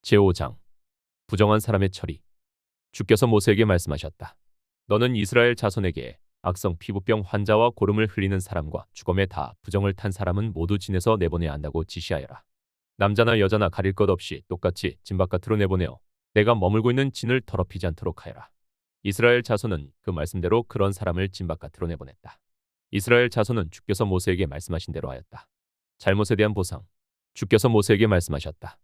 제5장 부정한 사람의 처리. 주께서 모세에게 말씀하셨다. 너는 이스라엘 자손에게 악성 피부병 환자와 고름을 흘리는 사람과 주검에 다 부정을 탄 사람은 모두 진에서 내보내야 한다고 지시하여라. 남자나 여자나 가릴 것 없이 똑같이 진 바깥으로 내보내어 내가 머물고 있는 진을 더럽히지 않도록 하여라. 이스라엘 자손은 그 말씀대로 그런 사람을 진 바깥으로 내보냈다. 이스라엘 자손은 주께서 모세에게 말씀하신 대로 하였다. 잘못에 대한 보상. 주께서 모세에게 말씀하셨다.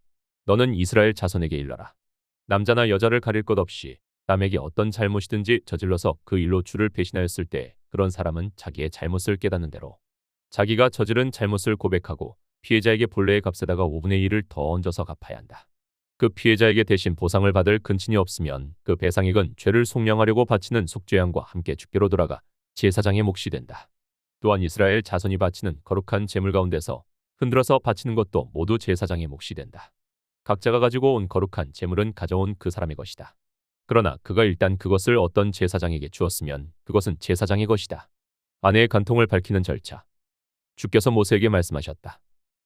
너는 이스라엘 자손에게 일러라. 남자나 여자를 가릴 것 없이 남에게 어떤 잘못이든지 저질러서 그 일로 주를 배신하였을 때 그런 사람은 자기의 잘못을 깨닫는 대로 자기가 저지른 잘못을 고백하고 피해자에게 본래의 값에다가 5분의 1을 더 얹어서 갚아야 한다. 그 피해자에게 대신 보상을 받을 근친이 없으면 그 배상액은 죄를 속량하려고 바치는 속죄양과 함께 주께로 돌아가 제사장의 몫이 된다. 또한 이스라엘 자손이 바치는 거룩한 제물 가운데서 흔들어서 바치는 것도 모두 제사장의 몫이 된다. 각자가 가지고 온 거룩한 제물은 가져온 그 사람의 것이다. 그러나 그가 일단 그것을 어떤 제사장에게 주었으면 그것은 제사장의 것이다. 아내의 간통을 밝히는 절차. 주께서 모세에게 말씀하셨다.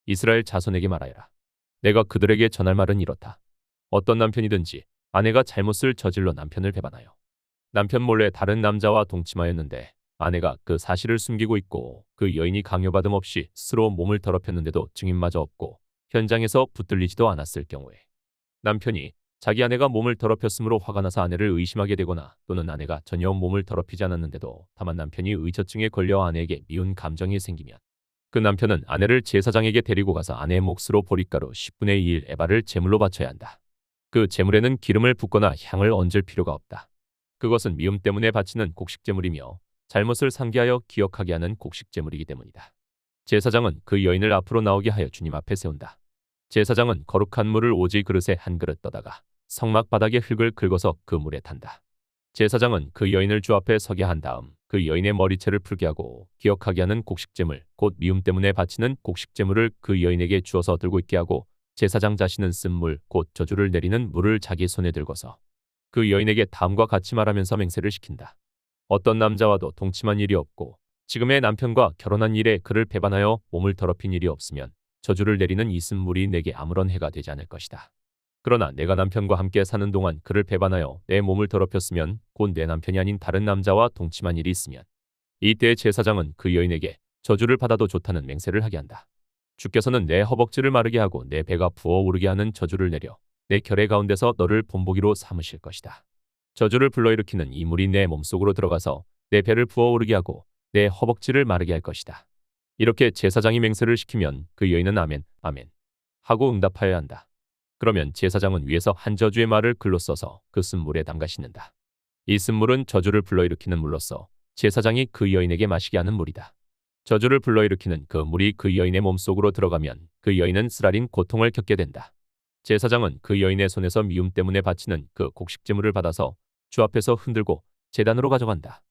이스라엘 자손에게 말하여라. 내가 그들에게 전할 말은 이렇다. 어떤 남편이든지 아내가 잘못을 저질러 남편을 배반하여 남편 몰래 다른 남자와 동침하였는데 아내가 그 사실을 숨기고 있고 그 여인이 강요받음 없이 스스로 몸을 더럽혔는데도 증인마저 없고 현장에서 붙들리지도 않았을 경우에 남편이 자기 아내가 몸을 더럽혔으므로 화가 나서 아내를 의심하게 되거나 또는 아내가 전혀 몸을 더럽히지 않았는데도 다만 남편이 의처증에 걸려 아내에게 미운 감정이 생기면 그 남편은 아내를 제사장에게 데리고 가서 아내의 몫으로 보릿가루 10분의 1 에바를 제물로 바쳐야 한다. 그 제물에는 기름을 붓거나 향을 얹을 필요가 없다. 그것은 미움 때문에 바치는 곡식제물이며 잘못을 상기하여 기억하게 하는 곡식제물이기 때문이다. 제사장은 그 여인을 앞으로 나오게 하여 주님 앞에 세운다. 제사장은 거룩한 물을 오지 그릇에 한 그릇 떠다가 성막 바닥에 흙을 긁어서 그 물에 탄다. 제사장은 그 여인을 주 앞에 서게 한 다음 그 여인의 머리채를 풀게 하고 기억하게 하는 곡식제물 곧 미움 때문에 바치는 곡식제물을 그 여인에게 주어서 들고 있게 하고 제사장 자신은 쓴 물 곧 저주를 내리는 물을 자기 손에 들고서 그 여인에게 다음과 같이 말하면서 맹세를 시킨다. 어떤 남자와도 동침한 일이 없고 지금의 남편과 결혼한 일에 그를 배반하여 몸을 더럽힌 일이 없으면 저주를 내리는 이 쓴 물이 내게 아무런 해가 되지 않을 것이다. 그러나 내가 남편과 함께 사는 동안 그를 배반하여 내 몸을 더럽혔으면 곧 내 남편이 아닌 다른 남자와 동침한 일이 있으면 이때 제사장은 그 여인에게 저주를 받아도 좋다는 맹세를 하게 한다. 주께서는 내 허벅지를 마르게 하고 내 배가 부어오르게 하는 저주를 내려 내 결의 가운데서 너를 본보기로 삼으실 것이다. 저주를 불러일으키는 이 물이 내 몸속으로 들어가서 내 배를 부어오르게 하고 내 허벅지를 마르게 할 것이다. 이렇게 제사장이 맹세를 시키면 그 여인은 아멘, 아멘 하고 응답하여야 한다. 그러면 제사장은 위에서 한 저주의 말을 글로 써서 그 쓴 물에 담가 싣는다. 이 쓴 물은 저주를 불러일으키는 물로서 제사장이 그 여인에게 마시게 하는 물이다. 저주를 불러일으키는 그 물이 그 여인의 몸속으로 들어가면 그 여인은 쓰라린 고통을 겪게 된다. 제사장은 그 여인의 손에서 미움 때문에 바치는 그 곡식제물을 받아서 주 앞에서 흔들고 제단으로 가져간다.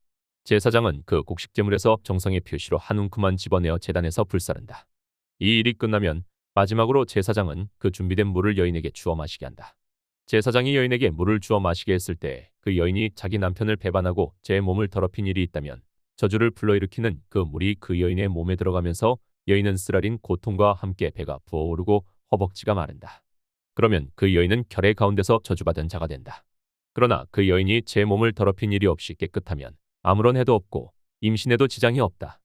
제사장은 그 곡식제물에서 정성의 표시로 한 움큼만 집어내어 제단에서 불사른다. 이 일이 끝나면 마지막으로 제사장은 그 준비된 물을 여인에게 주어 마시게 한다. 제사장이 여인에게 물을 주어 마시게 했을 때 그 여인이 자기 남편을 배반하고 제 몸을 더럽힌 일이 있다면 저주를 불러일으키는 그 물이 그 여인의 몸에 들어가면서 여인은 쓰라린 고통과 함께 배가 부어오르고 허벅지가 마른다. 그러면 그 여인은 결의 가운데서 저주받은 자가 된다. 그러나 그 여인이 제 몸을 더럽힌 일이 없이 깨끗하면 아무런 해도 없고 임신에도 지장이 없다.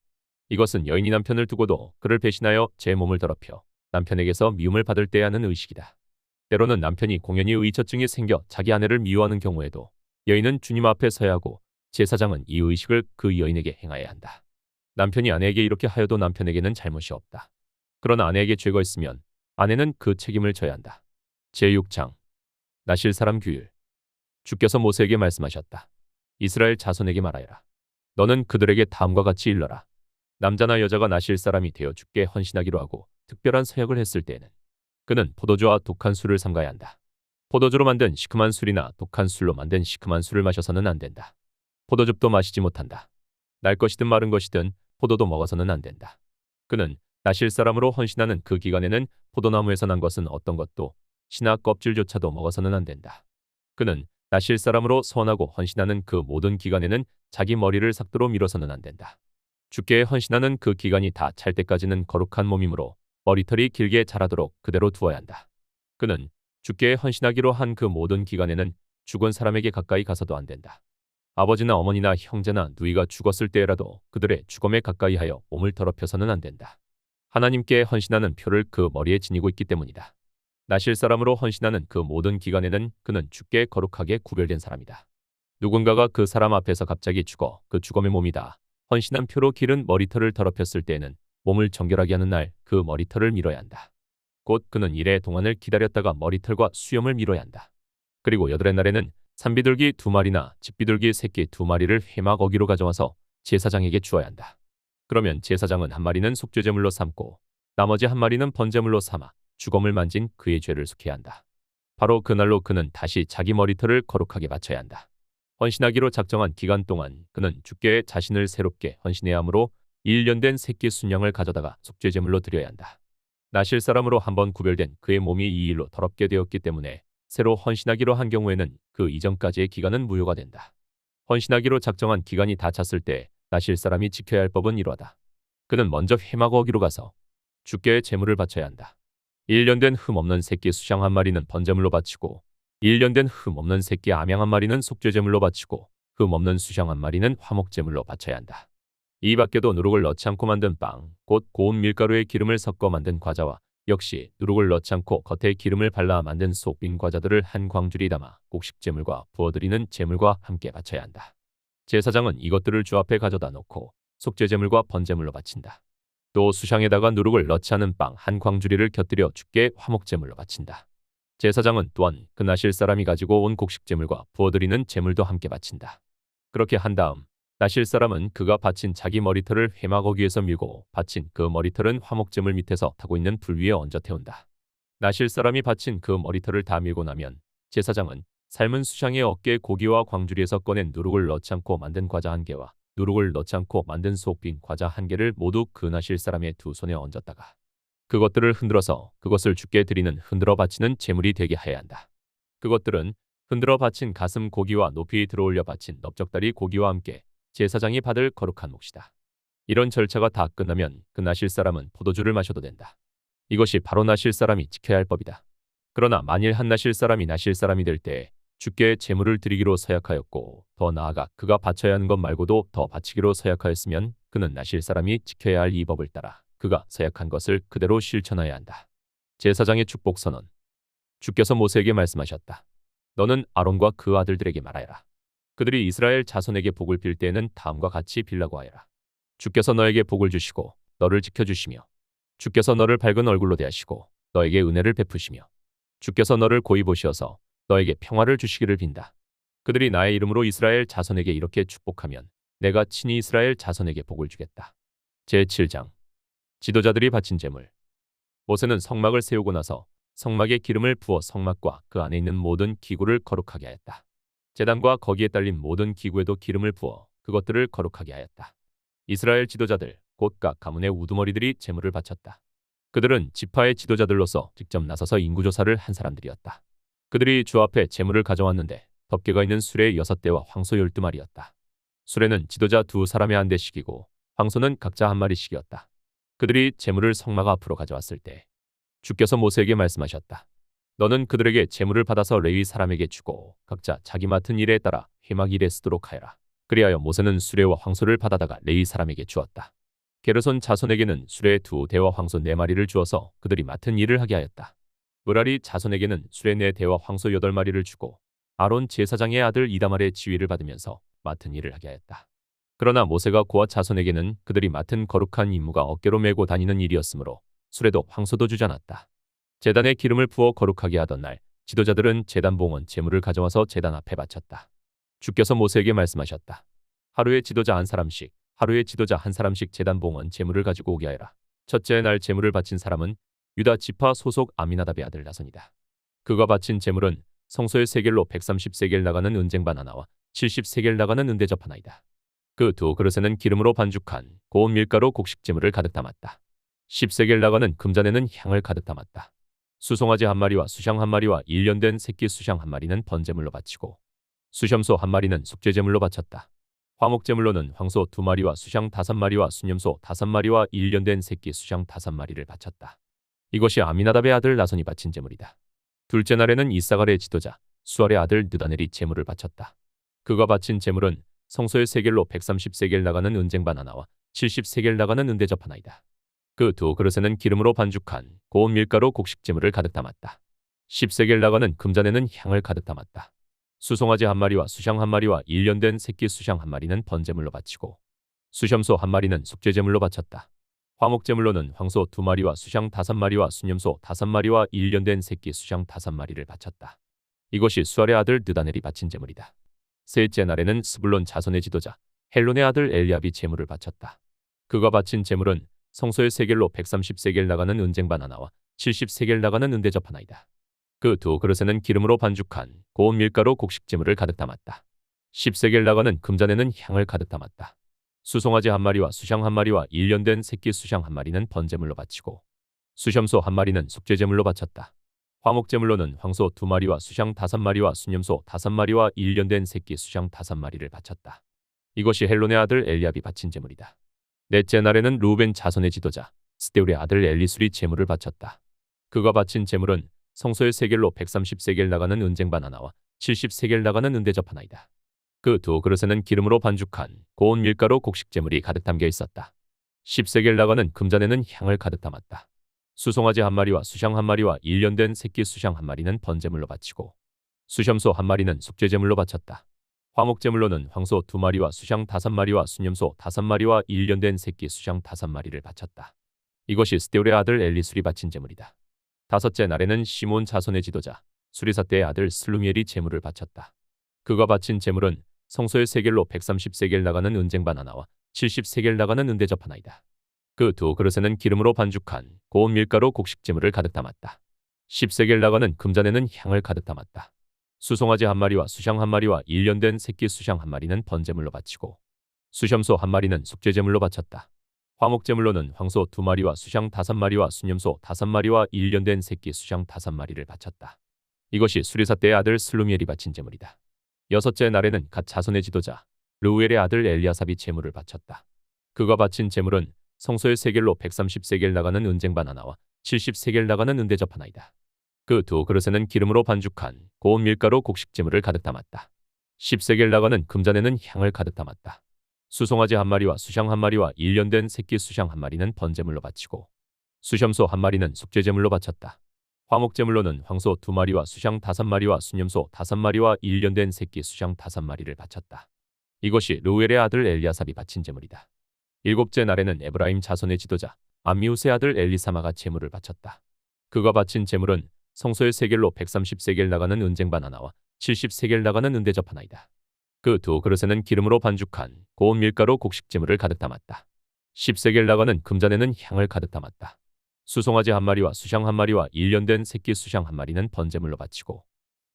이것은 여인이 남편을 두고도 그를 배신하여 제 몸을 더럽혀 남편에게서 미움을 받을 때 하는 의식이다. 때로는 남편이 공연히 의처증이 생겨 자기 아내를 미워하는 경우에도 여인은 주님 앞에 서야 하고 제사장은 이 의식을 그 여인에게 행하여야 한다. 남편이 아내에게 이렇게 하여도 남편에게는 잘못이 없다. 그러나 아내에게 죄가 있으면 아내는 그 책임을 져야 한다. 제6장 나실 사람 규율. 주께서 모세에게 말씀하셨다. 이스라엘 자손에게 말하여라. 너는 그들에게 다음과 같이 일러라. 남자나 여자가 나실 사람이 되어 주께 헌신하기로 하고 특별한 서약을 했을 때에는 그는 포도주와 독한 술을 삼가야 한다. 포도주로 만든 시큼한 술이나 독한 술로 만든 시큼한 술을 마셔서는 안 된다. 포도즙도 마시지 못한다. 날 것이든 마른 것이든 포도도 먹어서는 안 된다. 그는 나실 사람으로 헌신하는 그 기간에는 포도나무에서 난 것은 어떤 것도 씨나 껍질조차도 먹어서는 안 된다. 그는 나실 사람으로 서원하고 헌신하는 그 모든 기간에는 자기 머리를 삭도로 밀어서는 안 된다. 주께 헌신하는 그 기간이 다 찰 때까지는 거룩한 몸이므로 머리털이 길게 자라도록 그대로 두어야 한다. 그는 주께 헌신하기로 한 그 모든 기간에는 죽은 사람에게 가까이 가서도 안 된다. 아버지나 어머니나 형제나 누이가 죽었을 때라도 그들의 죽음에 가까이 하여 몸을 더럽혀서는 안 된다. 하나님께 헌신하는 표를 그 머리에 지니고 있기 때문이다. 나실 사람으로 헌신하는 그 모든 기간에는 그는 주께 거룩하게 구별된 사람이다. 누군가가 그 사람 앞에서 갑자기 죽어 그 죽음의 몸이다. 헌신한 표로 기른 머리털을 더럽혔을 때에는 몸을 정결하게 하는 날 그 머리털을 밀어야 한다. 곧 그는 일의 동안을 기다렸다가 머리털과 수염을 밀어야 한다. 그리고 여덟의 날에는 산비둘기 2마리나 집비둘기 새끼 2마리를 회막 어기로 가져와서 제사장에게 주어야 한다. 그러면 제사장은 1마리는 속죄제물로 삼고 나머지 1마리는 번제물로 삼아 죽음을 만진 그의 죄를 속해야 한다. 바로 그날로 그는 다시 자기 머리털을 거룩하게 바쳐야 한다. 헌신하기로 작정한 기간 동안 그는 주께 자신을 새롭게 헌신해야 하므로 1년 된 새끼 순양을 가져다가 속죄제물로 드려야 한다. 나실 사람으로 한번 구별된 그의 몸이 이 일로 더럽게 되었기 때문에 새로 헌신하기로 한 경우에는 그 이전까지의 기간은 무효가 된다. 헌신하기로 작정한 기간이 다 찼을 때 나실 사람이 지켜야 할 법은 이러하다. 그는 먼저 회막 어기로 가서 주께 제물을 바쳐야 한다. 1년 된 흠 없는 새끼 수양 1마리는 번제물로 바치고 1년 된 흠 없는 새끼 암양 1마리는 속죄제물로 바치고 흠 없는 수양 1마리는 화목제물로 바쳐야 한다. 이 밖에도 누룩을 넣지 않고 만든 빵, 곧 고운 밀가루에 기름을 섞어 만든 과자와 역시 누룩을 넣지 않고 겉에 기름을 발라 만든 속빈 과자들을 한 광주리 담아 곡식제물과 부어드리는 제물과 함께 바쳐야 한다. 제사장은 이것들을 주 앞에 가져다 놓고 속죄제물과 번제물로 바친다. 또 수샹에다가 누룩을 넣지 않은 빵 한 광주리를 곁들여 주께 화목제물로 바친다. 제사장은 또한 그 나실 사람이 가지고 온 곡식제물과 부어드리는 제물도 함께 바친다. 그렇게 한 다음 나실 사람은 그가 바친 자기 머리털을 회막 어귀에서 밀고 바친 그 머리털은 화목제물 밑에서 타고 있는 불 위에 얹어 태운다. 나실 사람이 바친 그 머리털을 다 밀고 나면 제사장은 삶은 수샹의 어깨 고기와 광주리에서 꺼낸 누룩을 넣지 않고 만든 과자 1개와 누룩을 넣지 않고 만든 속빈 과자 1개를 모두 그 나실 사람의 2손에 얹었다가 그것들을 흔들어서 그것을 주께 드리는 흔들어 바치는 제물이 되게 하여야 한다. 그것들은 흔들어 바친 가슴 고기와 높이 들어올려 바친 넓적다리 고기와 함께 제사장이 받을 거룩한 몫이다. 이런 절차가 다 끝나면 그 나실 사람은 포도주를 마셔도 된다. 이것이 바로 나실 사람이 지켜야 할 법이다. 그러나 만일 한 나실 사람이 나실 사람이 될 때 주께 제물을 드리기로 서약하였고 더 나아가 그가 바쳐야 하는 것 말고도 더 바치기로 서약하였으면 그는 나실 사람이 지켜야 할 이 법을 따라 그가 서약한 것을 그대로 실천해야 한다. 제사장의 축복 선언. 주께서 모세에게 말씀하셨다. 너는 아론과 그 아들들에게 말하여라. 그들이 이스라엘 자손에게 복을 빌 때에는 다음과 같이 빌라고 하여라. 주께서 너에게 복을 주시고 너를 지켜주시며 주께서 너를 밝은 얼굴로 대하시고 너에게 은혜를 베푸시며 주께서 너를 고이 보시어서 너에게 평화를 주시기를 빈다. 그들이 나의 이름으로 이스라엘 자손에게 이렇게 축복하면 내가 친히 이스라엘 자손에게 복을 주겠다. 제7장 지도자들이 바친 제물. 모세는 성막을 세우고 나서 성막에 기름을 부어 성막과 그 안에 있는 모든 기구를 거룩하게 하였다. 제단과 거기에 딸린 모든 기구에도 기름을 부어 그것들을 거룩하게 하였다. 이스라엘 지도자들 곧 각 가문의 우두머리들이 제물을 바쳤다. 그들은 지파의 지도자들로서 직접 나서서 인구조사를 한 사람들이었다. 그들이 주 앞에 제물을 가져왔는데 덮개가 있는 수레 6대와 황소 12마리였다. 수레는 지도자 2사람의 한 대씩이고 황소는 각자 1마리씩이었다. 그들이 제물을 성막 앞으로 가져왔을 때 주께서 모세에게 말씀하셨다. 너는 그들에게 제물을 받아서 레위 사람에게 주고 각자 자기 맡은 일에 따라 회막 일에 쓰도록 하여라. 그리하여 모세는 수레와 황소를 받아다가 레위 사람에게 주었다. 게르손 자손에게는 수레 2대와 황소 4마리를 주어서 그들이 맡은 일을 하게 하였다. 므라리 자손에게는 수레 4대와 황소 8마리를 주고 아론 제사장의 아들 이다말의 지위를 받으면서 맡은 일을 하게 하였다. 그러나 모세가 고아 자손에게는 그들이 맡은 거룩한 임무가 어깨로 메고 다니는 일이었으므로 수레도 황소도 주지 않았다. 제단에 기름을 부어 거룩하게 하던 날 지도자들은 제단 봉헌 제물을 가져와서 제단 앞에 바쳤다. 주께서 모세에게 말씀하셨다. 하루에 지도자 한 사람씩 제단 봉헌 제물을 가지고 오게 하여라. 첫째 날 제물을 바친 사람은 유다 지파 소속 아미나답의 아들 나손이다. 그가 바친 제물은 성소의 세겔로 130세겔 나가는 은쟁반 하나와 70세겔 나가는 은대접 하나이다. 그 2그릇에는 기름으로 반죽한 고운 밀가루 곡식 제물을 가득 담았다. 10세겔 나가는 금잔에는 향을 가득 담았다. 수송아지 1마리와 수샹 1마리와 1년 된 새끼 수샹 1마리는 번제물로 바치고 수염소 1마리는 속죄제물로 바쳤다. 화목제물로는 황소 2마리와 수샹 5마리와 수염소 5마리와 1년 된 새끼 수샹 5마리를 바쳤다. 이것이 아미나답의 아들 나손이 바친 제물이다. 둘째 날에는 이사갈의 지도자 수알의 아들 느다넬이 제물을 바쳤다. 그가 바친 제물은 성소의 세겔로 130세겔 나가는 은쟁반 하나와 70세겔 나가는 은대접 하나이다. 그 두 그릇에는 기름으로 반죽한 고운 밀가루 곡식 제물을 가득 담았다. 10세겔 나가는 금잔에는 향을 가득 담았다. 수송아지 한 마리와 수샹 한 마리와 일년된 새끼 수샹 한 마리는 번제물로 바치고 수염소 한 마리는 속죄제물로 바쳤다. 화목제물로는 황소 두 마리와 수샹 다섯 마리와 수염소 다섯 마리와 일년된 새끼 수샹 다섯 마리를 바쳤다. 이것이 수알의 아들 느다넬이 바친 제물이다. 셋째 날에는 스불론 자손의 지도자 헬론의 아들 엘리압이 제물을 바쳤다. 그가 바친 제물은 성소의 세겔로 130세겔 나가는 은쟁반 하나와 70세겔 나가는 은대접 하나이다. 그 두 그릇에는 기름으로 반죽한 고운 밀가루 곡식 제물을 가득 담았다. 10세겔 나가는 금잔에는 향을 가득 담았다. 수송아지 한 마리와 수샹 한 마리와 일년된 새끼 수샹 한 마리는 번제물로 바치고 수염소 한 마리는 속죄제물로 바쳤다. 화목제물로는 황소 두 마리와 수샹 다섯 마리와 수염소 다섯 마리와 일년된 새끼 수샹 다섯 마리를 바쳤다. 이것이 헬론의 아들 엘리압이 바친 제물이다. 넷째 날에는 루벤 자손의 지도자 스데울의 아들 엘리술이 제물을 바쳤다. 그가 바친 제물은 성소의 세겔로 130세겔 나가는 은쟁반 하나와 70세겔 나가는 은대접 하나이다. 그 두 그릇에는 기름으로 반죽한 고운 밀가루 곡식 제물이 가득 담겨 있었다. 10세겔 나가는 금잔에는 향을 가득 담았다. 수송아지 한 마리와 수샹 한 마리와 일년된 새끼 수샹 한 마리는 번제물로 바치고 수염소 한 마리는 속죄제물로 바쳤다. 화목제물로는 황소 두 마리와 수샹 다섯 마리와 수염소 다섯 마리와 일년된 새끼 수샹 다섯 마리를 바쳤다. 이것이 스데울의 아들 엘리술이 바친 제물이다. 다섯째 날에는 시몬 자손의 지도자 수리사떼의 아들 슬루미엘이 제물을 바쳤다. 그가 바친 제물은 성소의 세겔로 130세겔 나가는 은쟁반 하나와 70세겔 나가는 은대접 하나이다. 그 두 그릇에는 기름으로 반죽한 고운 밀가루 곡식 제물을 가득 담았다. 10세겔 나가는 금잔에는 향을 가득 담았다. 수송아지 한 마리와 수샹 한 마리와 일년된 새끼 수샹 한 마리는 번제물로 바치고 수염소 한 마리는 속죄제물로 바쳤다. 화목제물로는 황소 두 마리와 수샹 다섯 마리와 수염소 다섯 마리와 일년된 새끼 수샹 다섯 마리를 바쳤다. 이것이 수리사떼의 아들 슬루미엘이 바친 제물이다. 여섯째 날에는 갓 자손의 지도자 르우엘의 아들 엘리아삽이 제물을 바쳤다. 그가 바친 제물은 성소의 세겔로 130세겔 나가는 은쟁반 하나와 70세겔 나가는 은대접 하나이다. 그 두 그릇에는 기름으로 반죽한 고운 밀가루 곡식 제물을 가득 담았다. 10세겔 나가는 금잔에는 향을 가득 담았다. 수송아지 한 마리와 수샹 한 마리와 일년된 새끼 수샹 한 마리는 번제물로 바치고 수염소 한 마리는 속죄제물로 바쳤다. 화목제물로는 황소 두 마리와 수샹 다섯 마리와 수염소 다섯 마리와 일년된 새끼 수샹 다섯 마리를 바쳤다. 이것이 르우엘의 아들 엘리아삽이 바친 제물이다. 일곱째 날에는 에브라임 자손의 지도자 암미우스의 아들 엘리사마가 제물을 바쳤다. 그가 바친 제물은 성소의 세겔로 130세겔 나가는 은쟁반 하나와 70세겔 나가는 은대접 하나이다. 그 두 그릇에는 기름으로 반죽한 고운 밀가루 곡식 제물을 가득 담았다. 10세겔 나가는 금잔에는 향을 가득 담았다. 수송아지 한 마리와 수샹 한 마리와 일년된 새끼 수샹 한 마리는 번제물로 바치고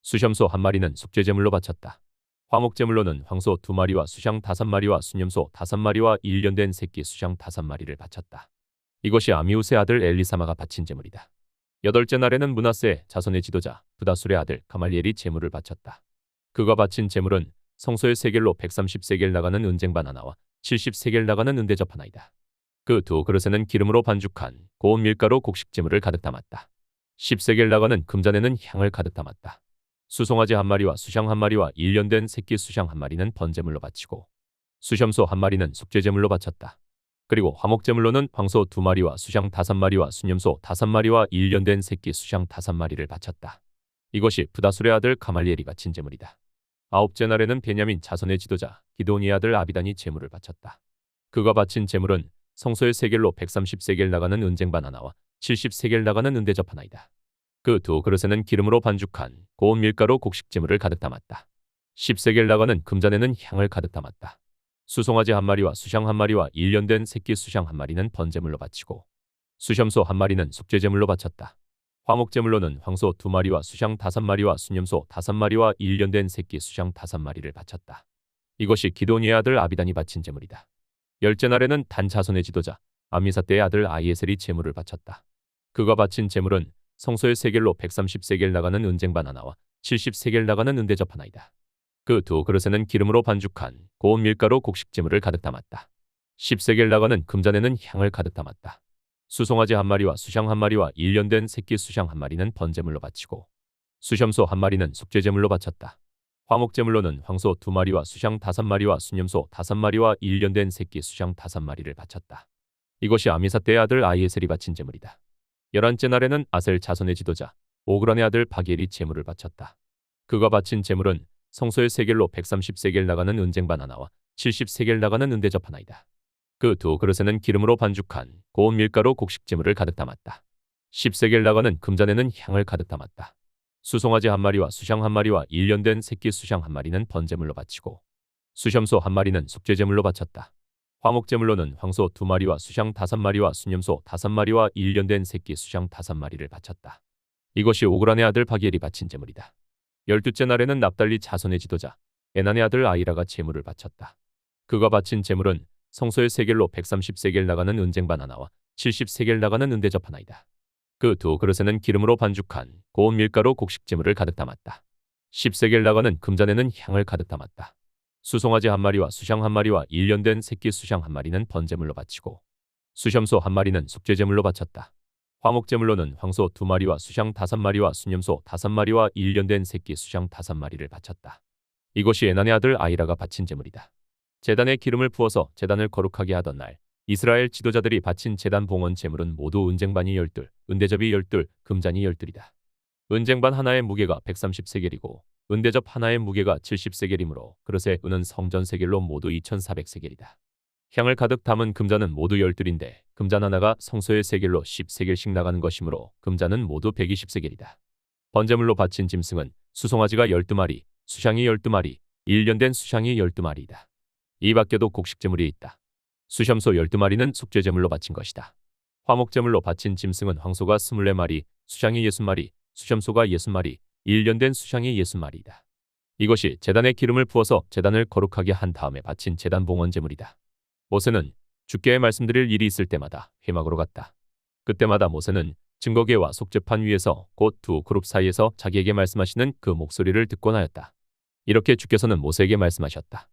수염소 한 마리는 속죄제물로 바쳤다. 화목제물로는 황소 두 마리와 수샹 다섯 마리와 수염소 다섯 마리와 일년된 새끼 수샹 다섯 마리를 바쳤다. 이것이 아미우스의 아들 엘리사마가 바친 제물이다. 여덟째 날에는 므낫세 자손의 지도자 브다술의 아들 가말리엘이 제물을 바쳤다. 그가 바친 제물은 성소의 세겔로 130세겔 나가는 은쟁반 하나와 70세겔 나가는 은대접 하나이다. 그 두 그릇에는 기름으로 반죽한 고운 밀가루 곡식 제물을 가득 담았다. 10세겔 나가는 금잔에는 향을 가득 담았다. 수송아지 한 마리와 수샹 한 마리와 일년된 새끼 수샹 한 마리는 번제물로 바치고 수염소 한 마리는 속죄제물로 바쳤다. 그리고 화목제물로는 황소 두 마리와 수샹 다섯 마리와 수염소 다섯 마리와 일년된 새끼 수샹 다섯 마리를 바쳤다. 이것이 브다술의 아들 가말리엘이 바친 제물이다. 아홉째 날에는 베냐민 자손의 지도자 기드온의 아들 아비단이 제물을 바쳤다. 그가 바친 제물은 성소의 세겔로 130세겔 나가는 은쟁반 하나와 70세겔 나가는 은대접 하나이다. 그 두 그릇에는 기름으로 반죽한 고운 밀가루 곡식 제물을 가득 담았다. 10세겔 나가는 금잔에는 향을 가득 담았다. 수송아지 한 마리와 수샹 한 마리와 일년된 새끼 수샹 한 마리는 번제물로 바치고 수염소 한 마리는 속죄제물로 바쳤다. 화목제물로는 황소 두 마리와 수샹 다섯 마리와 수염소 다섯 마리와 일년된 새끼 수샹 다섯 마리를 바쳤다. 이것이 기드온의 아들 아비단이 바친 제물이다. 열째 날에는 단 자손의 지도자 암미사떼의 아들 아이에셀이 제물을 바쳤다. 그가 바친 제물은 성소의 세겔로 130세겔 나가는 은쟁반 하나와 70세겔 나가는 은대접 하나이다. 그 두 그릇에는 기름으로 반죽한 고운 밀가루 곡식 제물을 가득 담았다. 10세겔 나가는 금잔에는 향을 가득 담았다. 수송아지 한 마리와 수샹 한 마리와 일년된 새끼 수샹 한 마리는 번제물로 바치고 수염소 1마리는 속죄제물로 바쳤다. 화목제물로는 황소 2마리와 수샹 5마리와 수염소 5마리와 일년된 새끼 수샹 5마리를 바쳤다. 이것이 아미사떼의 아들 아히에셀이 바친 제물이다. 11째 날에는 아셀 자손의 지도자 오그란의 아들 바기엘이 제물을 바쳤다. 그가 바친 제물은 성소의 세겔로 130세겔 나가는 은쟁반 하나와 70세겔 나가는 은대접 하나이다. 그 두 그릇에는 기름으로 반죽한 고운 밀가루 곡식 제물을 가득 담았다. 10세겔 나가는 금잔에는 향을 가득 담았다. 수송아지 1마리와 수샹 1마리와 일년된 새끼 수샹 1마리는 번제물로 바치고 수염소 1마리는 속죄제물로 바쳤다. 화목제물로는 황소 2마리와 수샹 5마리와 수염소 5마리와 일년된 새끼 수샹 5마리를 바쳤다. 이것이 오그란의 아들 바기엘이 바친 제물이다. 12째 날에는 납달리 자손의 지도자 에난의 아들 아이라가 제물을 바쳤다. 그가 바친 제물은 성소의 세겔로 130세겔 나가는 은쟁반 하나와 70세겔 나가는 은대접 하나이다. 그 두 그릇에는 기름으로 반죽한 고운 밀가루 곡식 제물을 가득 담았다. 10세겔 나가는 금잔에는 향을 가득 담았다. 수송아지 1마리와 수샹 1마리와 일년된 새끼 수샹 1마리는 번제물로 바치고 수염소 1마리는 속죄제물로 바쳤다. 화목제물로는 황소 2마리와 수샹 5마리와 수염소 5마리와 일년된 새끼 수샹 5마리를 바쳤다. 이것이 에난의 아들 아이라가 바친 제물이다. 제단에 기름을 부어서 제단을 거룩하게 하던 날 이스라엘 지도자들이 바친 제단 봉헌 제물은 모두 은쟁반이 12, 은대접이 12, 금잔이 12이다. 은쟁반 하나의 무게가 130세겔이고 은대접 하나의 무게가 70세겔이므로 그릇의 은은 성전 세겔로 모두 2400세겔이다. 향을 가득 담은 금잔은 모두 12인데 금잔 하나가 성소의 세겔로 10세겔씩 나가는 것이므로 금잔은 모두 120세겔이다. 번제물로 바친 짐승은 수송아지가 12마리, 수샹이 12마리, 일년된 수샹이 12마리이다. 이 밖에도 곡식제물이 있다. 수염소 12마리는 속죄제물로 바친 것이다. 화목제물로 바친 짐승은 황소가 24마리, 수샹이 60마리, 수염소가 60마리, 일년된 수샹이 60마리이다. 이것이 제단에 기름을 부어서 제단을 거룩하게 한 다음에 바친 제단 봉헌 제물이다. 모세는 주께 말씀드릴 일이 있을 때마다 회막으로 갔다. 그때마다 모세는 증거궤와 속죄판 위에서 곧 두 그룹 사이에서 자기에게 말씀하시는 그 목소리를 듣곤 하였다. 이렇게 주께서는 모세에게 말씀하셨다.